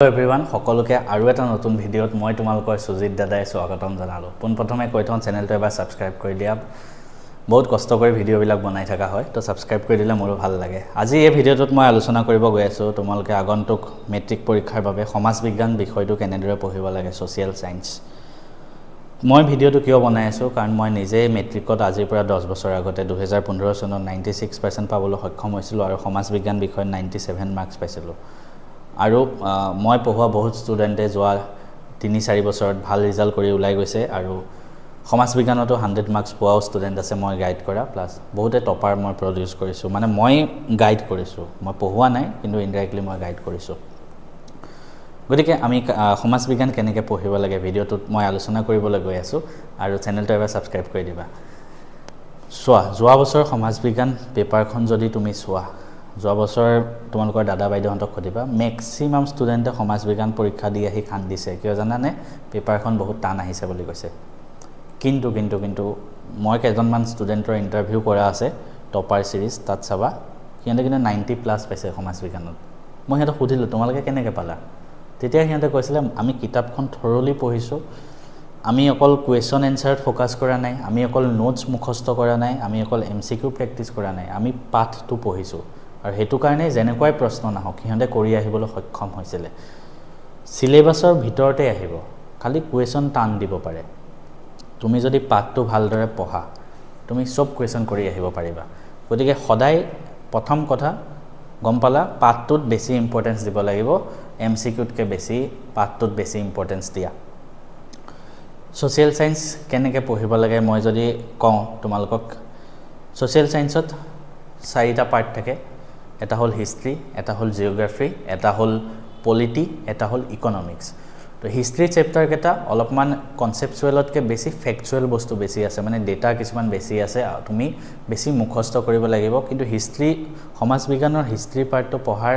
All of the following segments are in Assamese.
Hello everyone, সকলোকে আৰু এটা নতুন ভিডিঅ'ত মই তোমালোকৰ সুজিত দাদাই স্বাগতম জনালো। পোনপ্ৰথমে কৈ থওঁ চেনেলটো এবাৰ সাবস্ক্ৰাইব কৰি দিয়া। বহুত কষ্ট কৰি ভিডিঅ'বিলাক বনাই থকা হয়, তো সাবস্ক্ৰাইব কৰি দিলে মোৰো ভাল লাগে। আজি এই ভিডিঅ'টোত মই আলোচনা কৰিব গৈ আছো তোমালোকে আগন্তুক মেট্ৰিক পৰীক্ষাৰ বাবে সমাজ বিজ্ঞান বিষয়টো কেনেদৰে পঢ়িব লাগে, সোশ্যাল সায়েন্স। মই ভিডিঅ'টো কিয় বনাই আছো কাৰণ মই নিজে মেট্ৰিকত আজিৰ পৰা 10 বছৰ আগতে 2015 চনত 96% পাবলৈ সক্ষম হৈছিলো আৰু সমাজ বিজ্ঞান বিষয়ত 97 মাৰ্কছ পাইছিলো। আৰু মই পঢ়োৱা বহুত ষ্টুডেণ্টে যোৱা 3-4 বছৰত ভাল ৰিজাল্ট কৰি ওলাই গৈছে আৰু সমাজ বিজ্ঞানতো 100 মাৰ্কছ পোৱাও ষ্টুডেণ্ট আছে মই গাইড কৰা প্লাছ বহুতে টপাৰ মই প্ৰডিউস কৰিছো মানে মই গাইড কৰিছো মই পঢ়োৱা নাই কিন্তু ইনডাইৰেক্টলি মই গাইড কৰিছো গতিকে আমি সমাজ বিজ্ঞান কেনেকৈ পঢ়িব লাগে ভিডিঅ'টোত মই আলোচনা কৰিবলৈ গৈ আছো আৰু চেনেলটো এবাৰ সাবস্ক্ৰাইব কৰি দিবা যোৱা বছৰ সমাজ বিজ্ঞান পেপাৰখন যদি তুমি চোৱা যোৱা বছৰ তোমালোকৰ দাদা বাইদেউহঁতক খুদিবা ম্যাক্সিমাম ষ্টুডেণ্টে সমাজ বিজ্ঞান পৰীক্ষা দি আহি খান দিছে কিয় জানানে পেপাৰখন বহুত টান আহিছে বুলি কৈছে কিন্তু মই কেজনমান ষ্টুডেণ্টৰ ইন্টাৰভিউ কৰা আছে টপাৰ সিৰিজ তাত চাবা সিহঁতে কিন্তু 90 প্লাস পাইছে সমাজ বিজ্ঞানত মই সিহঁতক খুদিলো তোমালোকে কেনেকৈ পালা তেতিয়া সিহঁতে কৈছিলে আমি কিতাপখন থৰলি পঢ়িছো আমি অকল কোৱেশ্চন এনসাৰত ফোকাস কৰা নাই আমি অকল নোটস মুখস্থ কৰা নাই আমি অকল এমসিকিউ প্ৰেক্টিস কৰা নাই আমি পাঠটো পঢ়িছো আৰু হেতু কাৰণে যেনেকৈ প্ৰশ্ন নাহক সিহঁতে কৰি আহিবলৈ সক্ষম হৈছিল সিলেবাসৰ ভিতৰতে আহিব খালি কোৱেশ্চন টান দিব পাৰে তুমি যদি পাঠটো ভালদৰে পঢ়া তুমি সব কোৱেশ্চন কৰি আহিব পাৰিবা গতিকে সদায় প্ৰথম কথা গম পালা পাঠটোত বেছি ইম্পৰ্টেন্স দিব লাগিব এমসিকিউতকে বেছি পাঠটোত বেছি ইম্পৰ্টেন্স দিয়া সোশ্যাল সায়েন্স কেনেকৈ পঢ়িব লাগে মই যদি কওঁ তোমালোকক সোশ্যাল সায়েন্সত 4টা পাৰ্ট থাকে এটা হল হিষ্ট্ৰী এটা হল জিওগ্ৰাফি এটা হল পলিটি এটা হল ইকনমিক্স তো হিষ্ট্ৰী চেপ্টাৰ কেটা অলপমান কনসেপচুৱেলতকে বেছি ফেক্চুৱেল বস্তু বেছি আছে মানে ডেটা কিছুমান বেছি আছে তুমি বেছি মুখস্থ কৰিব লাগিব কিন্তু হিষ্ট্ৰী সমাজ বিজ্ঞানৰ হিষ্ট্ৰী পাৰ্টটো পঢ়াৰ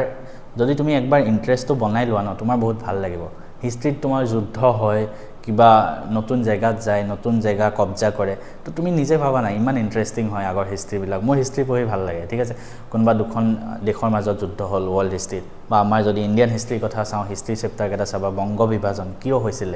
যদি তুমি একবাৰ ইন্টাৰেষ্টটো বনাই লোৱা ন তোমাৰ বহুত ভাল লাগিব হিষ্ট্ৰীত তোমাৰ যুদ্ধ হয় কিবা নতুন জায়গাত যায় নতুন জায়গা কবজা কৰে তো তুমি নিজে ভাবা না ইমান ইন্টাৰেষ্টিং হয় আগৰ হিষ্ট্ৰী বিলাক মোৰ হিষ্ট্ৰী পঢ়ি ভাল লাগে ঠিক আছে কোনবা দুখন দেশৰ মাজত যুদ্ধ হল ওয়াৰ্ল্ড হিষ্ট্ৰীত বা আমাৰ যদি ইন্ডিয়ান হিষ্ট্ৰী কথা চাও হিষ্ট্ৰী চেপ্টাৰ কেটা চাবা বংগ বিভাজন কিয় হৈছিল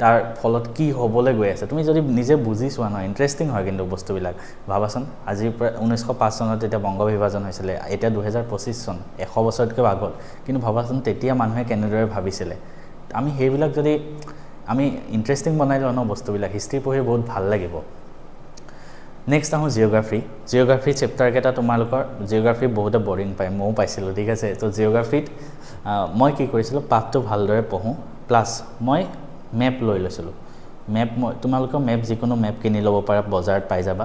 তাৰ ফলত কি হ'বলৈ গৈ আছে তুমি যদি নিজে বুজি চোৱা ন ইন্টাৰেষ্টিং হয় কিন্তু বস্তুবিলাক ভাবাচোন আজি 1905 চনত যেতিয়া বংগ বিভাজন হৈছিল এতিয়া 2025 চন 100 বছৰতকৈ আগত কিন্তু ভাবাচোন তেতিয়া মানুহে কেনেদৰে ভাবিছিল আমি হেইবিলাক যদি আমি ইন্টাৰেষ্টিং বনাই লওঁ ন বস্তুবিলাক হিষ্ট্ৰী পঢ়ি বহুত ভাল লাগিব নেক্সট আহো জিওগ্ৰাফি চেপ্টাৰ কেটা তোমালোকৰ জিওগ্ৰাফি বহুত বৰিং পায় মই পাইছিলো ঠিক আছে তো জিওগ্ৰাফিত মই কি কৰিছিলো পাঠটো ভালদৰে পঢ়ো প্লাস মই মেপ লৈ লৈছিলো মেপ তোমালোকৰ মেপ যিকোনো মেপ কিনি ল'ব পাৰা বজাৰত পাই যাবা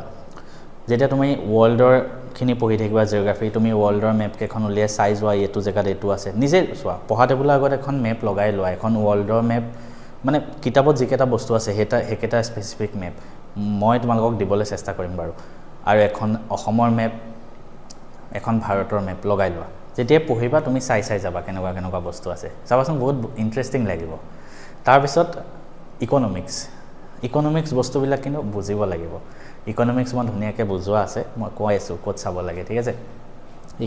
যেতিয়া তুমি ওয়াৰ্ল্ডৰ খিনি পঢ়ি থাকিবা জিওগ্ৰাফি তুমি ওয়াৰ্ল্ডৰ মেপ কেখন উলিয়াই চাই যোৱা এটো জেগাত এটো আছে নিজে চোৱা পঢ়া টেবুলৰ আগত এখন মেপ লগাই লোৱা এখন ওয়াৰ্ল্ডৰ মেপ মানে কিতাপত যিকেটা বস্তু আছে হেকেটা স্পেসিফিক মেপ মই তোমালোকক দিবলৈ চেষ্টা কৰিম বাৰু আৰু এখন অসমৰ মেপ এখন ভাৰতৰ মেপ লগাই লোৱা যেতিয়া পঢ়িবা তুমি চাই যাবা কেনেকুৱা বস্তু আছে চাবাচোন বহুত ইন্টাৰেষ্টিং লাগিব তাৰ পিছত ইকনমিক্স বস্তুবিলাক কিন্তু বুজিব লাগিব ইকনমিক্স মই ধুনীয়াকৈ বুজোৱা আছে মই কৈ আছো ক'ত চাব লাগে ঠিক আছে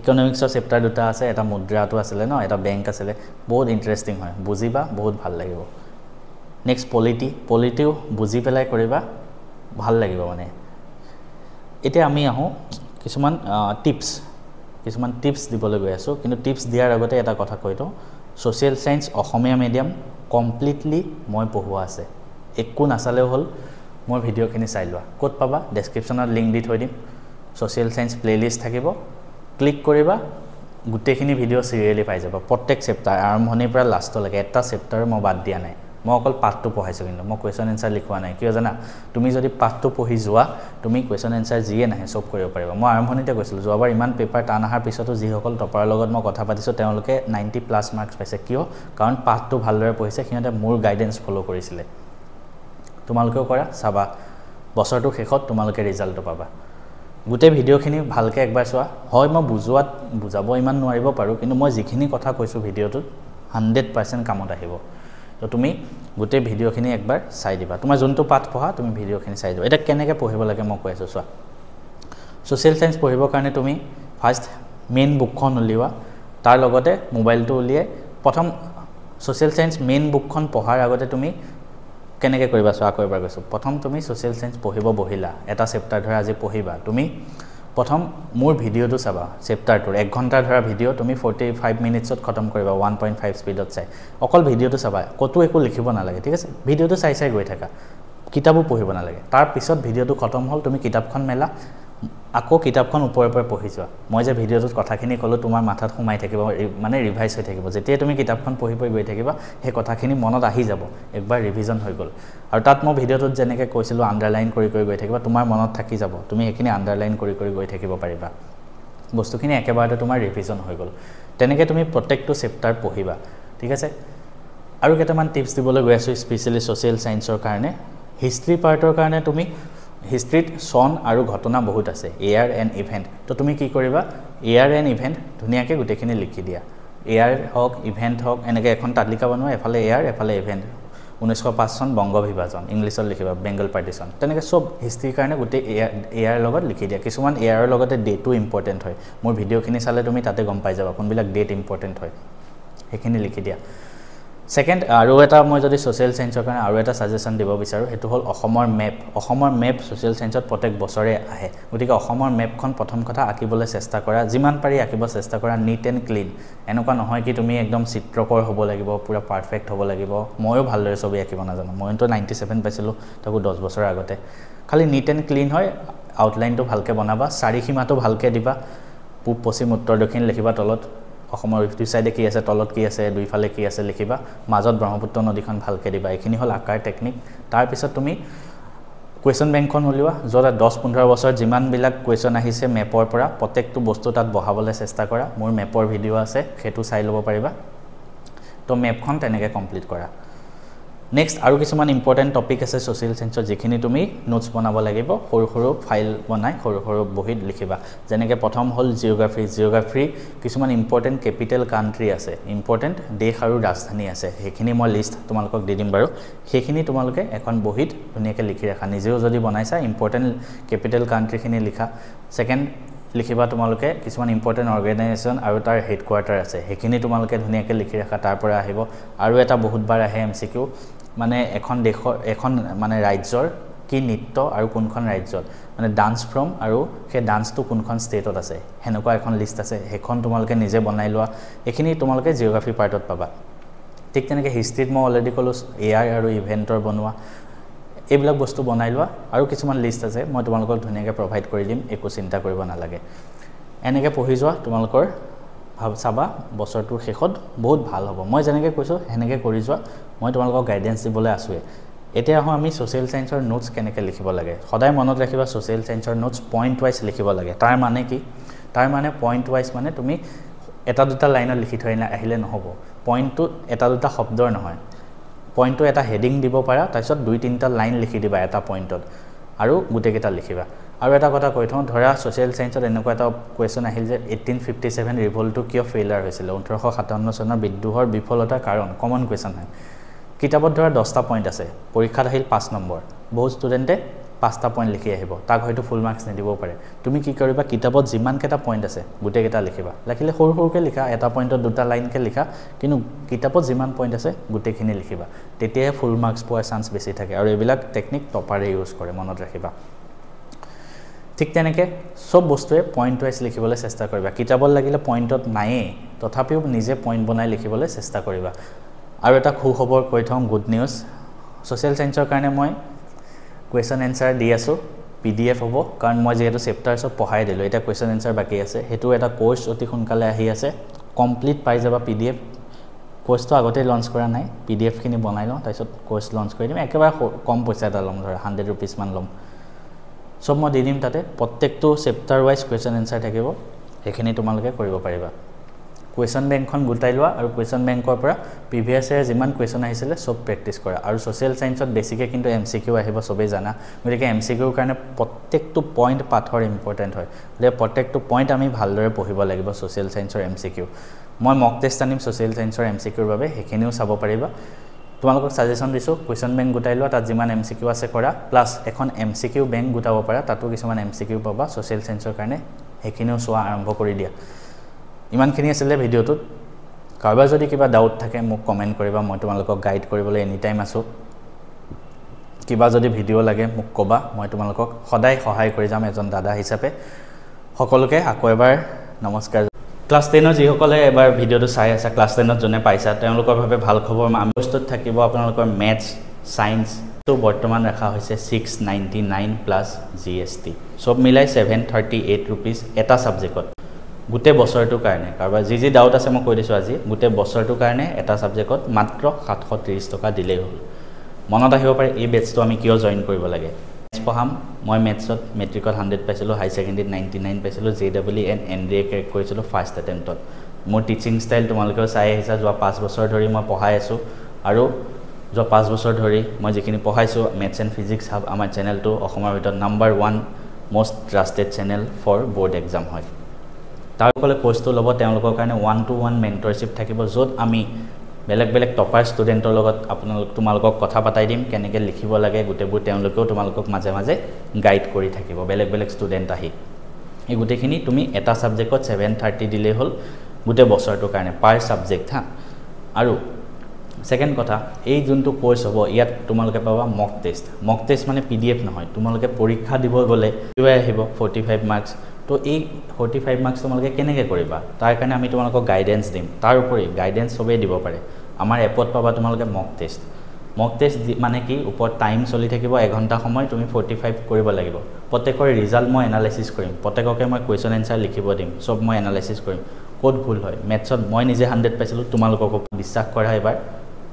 ইকনমিক্সৰ চেপ্টাৰ দুটা আছে এটা মুদ্ৰাটো আছিলে ন এটা বেংক আছিলে বহুত ইন্টাৰেষ্টিং হয় বুজিবা বহুত ভাল লাগিব নেক্সট পলিটিও বুজি পেলাই কৰিবা ভাল লাগিব মানে এতিয়া আমি আহো কিছুমান টিপছ দিবলৈ গৈ আছো কিন্তু টিপছ দিয়াৰ আগতে এটা কথা কৈ তো সোশ্যাল সায়েন্স অসমীয়া মিডিয়াম কমপ্লিটলি মই পঢ়ুৱা আছে একো নাচালেও হল মোৰ ভিডিঅ'খিনি চাই লোৱা ক'ত পাবা ডেসক্ৰিপচনত লিংক দি থৈ দিম সোশ্যাল সায়েন্স প্লেলিষ্ট থাকিব ক্লিক কৰিবা গুটেখিনি ভিডিঅ' সিৰিয়ালি পাই যাবা প্ৰত্যেক চেপ্টাৰ আৰম্ভণিৰ পৰা লাষ্টলৈকে এটা চেপ্টাৰ মই বাদ দিয়া নাই মই অকল পাঠটো পঢ়াইছো কিন্তু মই কোৱেশ্চন এনসাৰ লিখোৱা নাই কিয় জানা তুমি যদি পাঠটো পঢ়ি যোৱা তুমি কোৱেশ্চন এনসাৰ জিয়ে নাহে সব কৰিব পাৰিবা মই আৰম্ভণিতে কৈছিলো যোৱাবাৰ ইমান পেপাৰ টান আহাৰ পিছতো যিসকল টপাৰৰ লগত মই কথা পাতিছো তেওঁলোকে 90 প্লাস মাৰ্কছ পাইছে কিয় কাৰণ পাঠটো ভালদৰে পঢ়িছে সিহঁতে মোৰ গাইডেন্স ফলো কৰিছিলে তোমালোকেও কৰা চাবা বছৰটো শেষত তোমালোকে ৰিজাল্টটো পাবা গুটে ভিডিঅ'খিনি ভালকে একবাৰ চোৱা হয় মই বুজাব ইমান নোৱাৰিব পাৰো কিন্তু মই যিখিনি কথা কৈছো ভিডিঅ'টোত 100% কামত আহিব তো তুমি গুটে ভিডিঅ'খিনি একবাৰ চাই দিবা তোমাৰ যোনটো পাঠ পঢ়া তুমি ভিডিঅ'খিনি চাই দিবা এটা কেনেকৈ পঢ়িব লাগে মই কৈ আছো চোৱা সোশ্যাল সায়েন্স পঢ়িবৰ কাৰণে তুমি ফাৰ্স্ট মেইন বুকখন উলিওৱা তাৰ লগতে মোবাইলটো উলিয়াই প্ৰথম সোশ্যাল সায়েন্স মেইন বুকখন পঢ়াৰ আগতে তুমি কেনেকৈ কৰিবা চোৱা কৰিবা কৈছো প্ৰথম তুমি সোশ্যাল সায়েন্স পঢ়িব বহিলা এটা চেপ্টাৰ ধৰা আজি পঢ়িবা তুমি প্ৰথম মোৰ ভিডিওটো চাবা চেপ্টাৰটোৰ 1 ঘণ্টা ধৰা ভিডিও তুমি 45 মিনিটছত খতম কৰিবা 1.5 স্পীডত চাই অকল ভিডিওটো চাবা কতো একো লিখিব নালাগে ঠিক আছে ভিডিওটো চাই চাই গৈ থাকা কিতাবো পঢ়িব নালাগে তাৰ পিছত ভিডিওটো খতম হল তুমি কিতাপখন মেলা আকৌ কিতাপখন ওপৰে ওপৰে পঢ়ি যোৱা মই যে ভিডিওটোত কথাখিনি কলো তোমাৰ মাথাত সোমাই থাকিব মানে ৰিভাইজ হৈ থাকিব যেতিয়া তুমি কিতাপখন পঢ়ি পঢ়ি গৈ থাকিবা সেই কথাখিনি মনত আহি যাব একবাৰ ৰিভিজন হৈ গল আৰু তাত মই ভিডিওটোত যেনেকৈ কৈছিলো আন্ডাৰলাইন কৰি কৰি গৈ থাকিবা তোমাৰ মনত থাকি যাব তুমি এখিনি আন্ডাৰলাইন কৰি কৰি গৈ থাকিব পাৰিবা বস্তুখিনি একেবাৰতে তোমাৰ ৰিভিজন হৈ গল তেনেকৈ তুমি প্ৰত্যেকটো চেপ্টাৰ পঢ়িবা ঠিক আছে আৰু কেইটামান টিপছ দিবলৈ গৈ আছো স্পেশালি সোশ্যাল সায়েন্সৰ কাৰণে হিষ্ট্ৰি পাৰ্টৰ কাৰণে তুমি হিষ্ট্ৰীত সন আৰু ঘটনা বহুত আছে ইয়াৰ এণ্ড ইভেন্ট তো তুমি কি কৰিবা ইয়াৰ এণ্ড ইভেন্ট ধুনিয়াকৈ গুটেখিনি লিখি দিয়া ইয়াৰ হক ইভেন্ট হক এনেকৈ এখন তালিকা বনোৱা এফালে ইয়াৰ এফালে ইভেন্ট 1905 চন বংগ বিভাজন ইংলিছত লিখিবা বেঙ্গল পাৰ্টিশন তেনেকৈ সব হিষ্ট্ৰীৰ কাৰণে গুটে ইয়াৰ লগত লিখি দিয়া কিছুমান ইয়াৰৰ লগতে ডেটটো ইম্পৰ্টেন্ট হয় মোৰ ভিডিওখিনি চালে তুমি তাতে গম পাই যাবা কোনবিলাক ডেট ইম্পৰ্টেন্ট হয় সেইখিনি লিখি দিয়া সেকেন্ড আৰু এটা মই যদি সোশ্যাল সায়েন্সৰ কাৰণে আৰু এটা সাজেশন দিব বিচাৰো হেতু হল অসমৰ মেপ সোশ্যাল সায়েন্সত প্ৰত্যেক বছৰে আহে গতিকে অসমৰ মেপখন প্ৰথম কথা আঁকিবলৈ চেষ্টা কৰা যিমান পাৰি আঁকিব চেষ্টা কৰা নিট এণ্ড ক্লিন এনেকুৱা নহয় কি তুমি একদম চিত্ৰকৰ হ'ব লাগিব পুৰা পাৰফেক্ট হ'ব লাগিব ময়ো ভালদৰে ছবি আঁকিব নাজানো মইতো 97 পাইছিলো তাকো 10 বছৰ আগতে খালি নিট এণ্ড ক্লিন হয় আউটলাইনটো ভালকে বনাবা চাৰি সীমাটো ভালকে দিবা পূব পশ্চিম উত্তৰ দক্ষিণ লিখিবা তলত অসমৰ দুই সাইডে কি আছে তলত কি আছে দুইফালে কি আছে লিখিবা মাজত ব্ৰহ্মপুত্ৰ নদীখন ভালকে দিবা এখিনি হল আকাৰ টেকনিক তাৰ পিছত তুমি কোৱেশ্চন বেংকখন উলিওৱা যত 10-15 বছৰ যিমান বিলাক কোৱেশ্চন আহিছে মেপৰ পৰা প্ৰত্যেকটো বস্তু তাত বহাবলৈ চেষ্টা কৰা মোৰ মেপৰ ভিডিও আছে হেতু চাই লব পাৰিবা তো মেপখন তেনেকৈ কমপ্লিট কৰা নেক্সট আৰু কিছুমান ইম্পৰ্টেন্ট টপিক আছে সোশ্যাল সায়েন্সৰ যিখিনি তুমি নোটছ বনাব লাগিব সৰু সৰু ফাইল বনাই সৰু সৰু বহিত লিখিবা যেনেকৈ প্ৰথম হল জিওগ্ৰাফি কিছুমান ইম্পৰ্টেন্ট ক্যাপিটেল কান্ট্ৰি আছে ইম্পৰ্টেন্ট দেশ আৰু ৰাজধানী আছে সেইখিনি মই লিষ্ট তোমালোকক দি দিম বাৰু সেইখিনি তোমালোকে এখন বহিত ধুনিয়াকৈ লিখি ৰাখা নিজেও যদি বনাইছা ইম্পৰ্টেন্ট ক্যাপিটেল কান্ট্ৰিখিনি লিখা সেকেন্ড লিখিবা তোমালোকে কিছুমান ইম্পৰ্টেন্ট অৰ্গানাইজেচন আৰু তাৰ হেডকোৱাৰ্টাৰ আছে সেইখিনি তোমালোকে ধুনিয়াকৈ লিখি ৰাখা তাৰ পৰা আহিব আৰু এটা বহুতবাৰ আহে এমসিকিউ মানে এখন দেশৰ এখন মানে ৰাজ্যৰ কি নৃত্য আৰু কোনখন ৰাজ্যত মানে ডান্স ফ্ৰম আৰু সেই ডান্সটো কোনখন ষ্টেটত আছে হেনেকুৱা এখন লিষ্ট আছে হেখন তোমালোকে নিজে বনাই লোৱা এখিনি তোমালোকে জিওগ্ৰাফি পাৰ্টত পাবা ঠিক তেনেকৈ হিষ্ট্ৰীত মই অলৰেডি কলো এআৰ আৰু ইভেন্টৰ বনোৱা এইবিলাক বস্তু বনাই লোৱা আৰু কিছুমান লিষ্ট আছে মই তোমালোকক ধুনিয়াকৈ প্ৰভাইড কৰি দিম একো চিন্তা কৰিব নালাগে এনেকৈ পঢ়ি যোৱা তোমালোকৰ ভাব চাবা বছৰটোৰ শেষত বহুত ভাল হ'ব মই যেনেকৈ কৈছো হেনেকৈ কৰি যোৱা মই তোমালোকক গাইডেন্স দিবলৈ আছোৱে এতিয়া আমি সোশ্যাল সায়েন্সৰ নোটছ কেনেকৈ লিখিব লাগে সদায় মনত ৰাখিবা সোশ্যাল সায়েন্সৰ নোটছ পইণ্ট ওয়াইজ লিখিব লাগে তাৰ মানে কি তাৰ মানে পইণ্ট ওয়াইজ মানে তুমি এটা দুটা লাইনত লিখি থৈ আহিলে নহব পইণ্টটো এটা দুটা শব্দৰ নহয় পইণ্টটো এটা হেডিং দিব পাৰা তাৰপিছত দুই তিনিটা লাইন লিখি দিবা এটা পইণ্টত আৰু গুটেকেটা লিখিবা আৰু এটা কথা কৈ থওঁ ধৰা সোশ্যাল সায়েন্সত এনেকুৱা এটা কোৱেশ্চন আহিল যে 1857 ৰিভল্টটো কিয় ফেইলাৰ হৈছিল 1857 চনৰ বিদ্ৰোহৰ বিফলতাৰ কাৰণ কমন কোৱেশ্চন হয় কিতাপত ধৰা 10টা পইণ্ট আছে পৰীক্ষাত আহিল 5 নম্বৰ বহু ষ্টুডেন্টে 5টা পইণ্ট লিখি আহিব তাক হয়তো ফুল মাৰ্কস নিদিব পাৰে তুমি কি কৰিবা কিতাপত যিমান কেটা পইণ্ট আছে গুটেকেটা লিখিবা লাগিলে সৰু সৰুকে লিখা এটা পইণ্টত দুটা লাইনকে লিখা কিন্তু কিতাপত যিমান পইণ্ট আছে গুটেখিনি লিখিবা তেতিয়াহে ফুল মাৰ্কস পোৱাৰ চান্স বেছি থাকে আৰু এইবিলাক টেকনিক টপাৰে ইউজ কৰে মনত ৰাখিবা ঠিক তেনেকৈ সব বস্তুৱে পইণ্ট ওয়াইজ লিখিবলৈ চেষ্টা কৰিবা কিতাপত লাগিলে পইণ্টত নাইয়ে তথাপিও নিজে পইণ্ট বনাই লিখিবলৈ চেষ্টা কৰিবা আৰু এটা খুব খবৰ কৈ থওঁ গুড নিউজ সোশ্যাল সায়েন্সৰ কাৰণে মই কোৱেশ্চন এনসাৰ দি আছো পিডিএফ হ'ব কাৰণ মই যেহেতু চেপ্টাৰছত পঢ়াই দিলো এটা কোৱেশ্চন এনসাৰ বাকি আছে হেতু এটা কোৰ্স অতি সোনকালে আহি আছে কমপ্লিট পাই যাবা পিডিএফ কোৰ্সটো আগতে লঞ্চ কৰা নাই পিডিএফ খিনি বনাই লওঁ তাৰপিছত কোৰ্স লঞ্চ কৰি দিম একেবাৰে কম পইচা এটা লম ধৰা 100 रुपीस মান লম সব মই দি দিম তাতে প্ৰত্যেকটো চেপ্টাৰ ওয়াইজ কোৱেশ্চন এনসাৰ থাকিব এখিনি তোমালোকে কৰিব পাৰিবা কোৱেশ্চন বেংকখন গুটাই লোৱা আৰু কোৱেশ্চন বেংকৰ পৰা প্ৰিভিয়াস ইয়াৰ যিমান কোৱেশ্চন আহিছিলে সব প্ৰেক্টিস কৰা আৰু সোশ্যাল সায়েন্সত বেছিকৈ কিন্তু এমসিকিউ আহিব সবেই জানা গতিকে এমসিকিউৰ কাৰণে প্ৰত্যেকটো পইণ্ট পাথৰ ইম্পৰ্টেন্ট হয় গতিকে প্ৰত্যেকটো পইণ্ট আমি ভালদৰে পঢ়িব লাগিব সোশ্যাল সায়েন্সৰ এমসিকিউ মই মক টেষ্ট আনিম সোশ্যাল সায়েন্সৰ এমসিকিউৰ বাবে হেখিনিও চাব পাৰিবা তোমালোকক সাজেশন দিছো কোৱেশ্চন বেংক গুটাই লোৱা তাত যিমান এমসিকিউ আছে কৰা প্লাস এখন এমসিকিউ বেংক গুটাব পাৰা তাতো কিছুমান এমসিকিউ পাবা সোশ্যাল সায়েন্সৰ কাৰণে হেখিনিও চোৱা আৰম্ভ কৰি দিয়া ইমানখিনি আছিল ভিডিওটোত কাৰোবাৰ যদি কিবা ডাউট থাকে মোক কমেণ্ট কৰিবা, মই তোমালোকক গাইড কৰিবলৈ এনি টাইম আছোঁ। কিবা যদি ভিডিঅ' লাগে মোক ক'বা, মই তোমালোকক সদায় সহায় কৰি যাম এজন দাদা হিচাপে। সকলোকে আকৌ এবাৰ নমস্কাৰ। ক্লাছ 10ৰ যিসকলে এবাৰ ভিডিঅ'টো চাই আছে, ক্লাছ 10ত যোনে পাইছা তেওঁলোকৰ বাবে ভাল খবৰ। আমি বস্তুত থাকিব আপোনালোকৰ মেথছ, ছায়েন্সটো বৰ্তমান ৰখা হৈছে 699 প্লাছ GST, চব মিলাই 738 ৰুপিজ এটা ছাবজেক্টত গোটেই বছৰটোৰ কাৰণে। কাৰোবাৰ যি ডাউট আছে মই কৈ দিছোঁ আজি, গোটেই বছৰটোৰ কাৰণে এটা ছাবজেক্টত মাত্ৰ 730 টকা দিলেই হ'ল। মনত আহিব পাৰে এই বেটছটো আমি কিয় জইন কৰিব লাগে। মেথছ পঢ়াম, মই মেথছত মেট্ৰিকত 100 পাইছিলোঁ, হাই ছেকেণ্ডেৰীত 99 পাইছিলোঁ, JEE and NDA ক্ৰেক কৰিছিলোঁ ফাৰ্ষ্ট এটেম্পটত। মোৰ টিচিং ষ্টাইল তোমালোকেও চাই আহিছা, যোৱা 5 বছৰ ধৰি মই পঢ়াই আছোঁ আৰু যোৱা 5 বছৰ ধৰি মই যিখিনি পঢ়াইছোঁ মেথছ এণ্ড ফিজিক্স হাব আমাৰ চেনেলটো অসমৰ ভিতৰত number 1 most trusted channel for board exam হয়। তাৰসকলে কোৰ্চটো ল'ব, তেওঁলোকৰ কাৰণে 1-to-1 মেণ্টৰশ্বিপ থাকিব, য'ত আমি বেলেগ বেলেগ টপাৰ ষ্টুডেণ্টৰ লগত তোমালোকক কথা পাতাই দিম, কেনেকৈ লিখিব লাগে গোটেইবোৰ তেওঁলোকেও তোমালোকক মাজে মাজে গাইড কৰি থাকিব, বেলেগ বেলেগ ষ্টুডেণ্ট আহি। এই গোটেইখিনি তুমি এটা ছাবজেক্টত 730 দিলেই হ'ল গোটেই বছৰটোৰ কাৰণে পাৰ ছাবজেক্ট হা। আৰু ছেকেণ্ড কথা, এই যোনটো কোৰ্চ হ'ব ইয়াত তোমালোকে পাবা মক টেষ্ট। মক টেষ্ট মানে PDF নহয়, তোমালোকে পৰীক্ষা দিব গ'লে আহিব 45 মাৰ্কছ। তো এই 45 মাৰ্কছ তোমালোকে কেনেকৈ কৰিবা তাৰ কাৰণে আমি তোমালোকক গাইডেঞ্চ দিম। তাৰ উপৰি গাইডেঞ্চ চবেই দিব পাৰে, আমাৰ এপত পাবা তোমালোকে মক টেষ্ট। মক টেষ্ট মানে কি, ওপৰত টাইম চলি থাকিব, 1 ঘণ্টা সময় তুমি 45 কৰিব লাগিব। প্ৰত্যেকৰ ৰিজাল্ট মই এনালাইচিছ কৰিম, প্ৰত্যেককে মই কুৱেশ্যন এনচাৰ লিখিব দিম, চব মই এনালাইচিছ কৰিম, ক'ত ভুল হয়। মেথছত মই নিজে 100 পাইছিলোঁ, তোমালোককো বিশ্বাস কৰা এবাৰ।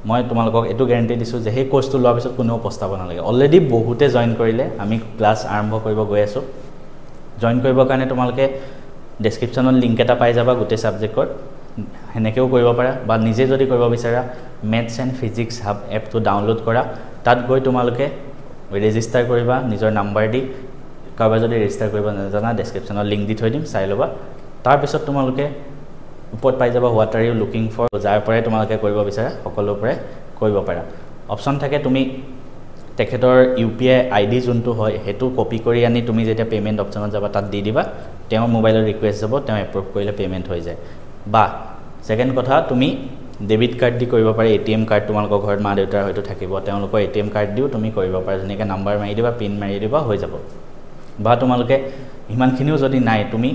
মই তোমালোকক এইটো গেৰেণ্টি দিছোঁ যে সেই কোৰ্চটো লোৱাৰ পিছত কোনেও পস্তাব নালাগে। অলৰেডি বহুতে জইন কৰিলে, আমি ক্লাছ আৰম্ভ কৰিব গৈ আছোঁ। জইন কৰিবৰ কাৰণে তোমালোকে ডেছক্ৰিপশ্যনত লিংক এটা পাই যাবা গোটেই ছাবজেক্টৰ, সেনেকৈও কৰিব পাৰা। বা নিজে যদি কৰিব বিচাৰা মেথছ এণ্ড ফিজিক্স হাব এপটো ডাউনলোড কৰা, তাত গৈ তোমালোকে ৰেজিষ্টাৰ কৰিবা নিজৰ নাম্বাৰ দি। কাৰোবাৰ যদি ৰেজিষ্টাৰ কৰিব নাজানা ডেছক্ৰিপশ্যনত লিংক দি থৈ দিম, চাই ল'বা। তাৰপিছত তোমালোকে ওপৰত পাই যাবা what are you looking for, যাৰ পৰাই তোমালোকে কৰিব বিচাৰা সকলোৰ পৰাই কৰিব পাৰা। অপশ্যন থাকে তুমি তেখেতৰ UPI ID যোনটো হয় সেইটো কপি কৰি আনি তুমি যেতিয়া পে'মেণ্ট অপশ্যনত যাবা তাত দি দিবা, তেওঁৰ মোবাইলত ৰিকুৱেষ্ট যাব, তেওঁ এপ্ৰুভ কৰিলে পে'মেণ্ট হৈ যায়। বা ছেকেণ্ড কথা, তুমি ডেবিট কাৰ্ড দি কৰিব পাৰা, ATM কাৰ্ড তোমালোকৰ ঘৰত মা দেউতাৰ হয়তো থাকিব, তেওঁলোকৰ ATM কাৰ্ড দিও তুমি কৰিব পাৰা, যেনেকৈ নাম্বাৰ মাৰি দিবা, পিন মাৰি দিবা, হৈ যাব। বা তোমালোকে ইমানখিনিও যদি নাই, তুমি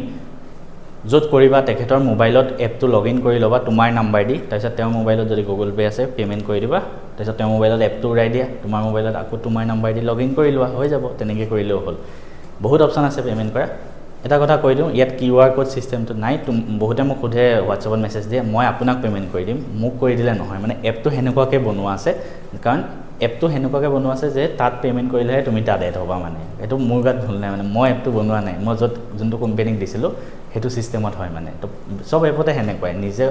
য'ত কৰিবা তেখেতৰ মোবাইলত এপটো লগ ইন কৰি ল'বা তোমাৰ নাম্বাৰ দি, তাৰপিছত তেওঁৰ মোবাইলত যদি Google Pay আছে পে'মেণ্ট কৰি দিবা, তাৰপিছত তেওঁৰ মোবাইলত এপটো উৰাই দিয়া, তোমাৰ মোবাইলত আকৌ তোমাৰ নাম্বাৰ দি লগ ইন কৰি লোৱা, হৈ যাব। তেনেকৈ কৰিলেও হ'ল। বহুত অপশ্যন আছে পে'মেণ্ট কৰা। এটা কথা কৈ দিওঁ, ইয়াত QR কোড ছিষ্টেমটো নাই। বহুতে মোক সোধে হোৱাটছএপত মেছেজ দিয়ে, মই আপোনাক পে'মেণ্ট কৰি দিম, মোক কৰি দিলে নহয়। মানে এপটো সেনেকুৱাকৈ বনোৱা আছে, কাৰণ এপটো সেনেকুৱাকৈ বনোৱা আছে যে তাত পে'মেণ্ট কৰিলেহে তুমি তাত এড হ'বা। মানে এইটো মোৰ গাত ভুল নাই, মানে মই এপটো বনোৱা নাই, মই যোনটো কোম্পেনীক দিছিলোঁ সেইটো ছিষ্টেমত হয়। মানে তো চব এপতে সেনেকুৱাই, নিজে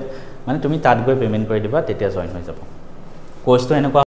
মানে তুমি তাত গৈ পে'মেণ্ট কৰি দিবা, তেতিয়া জইন হৈ যাব। কোৰ্চটো এনেকুৱা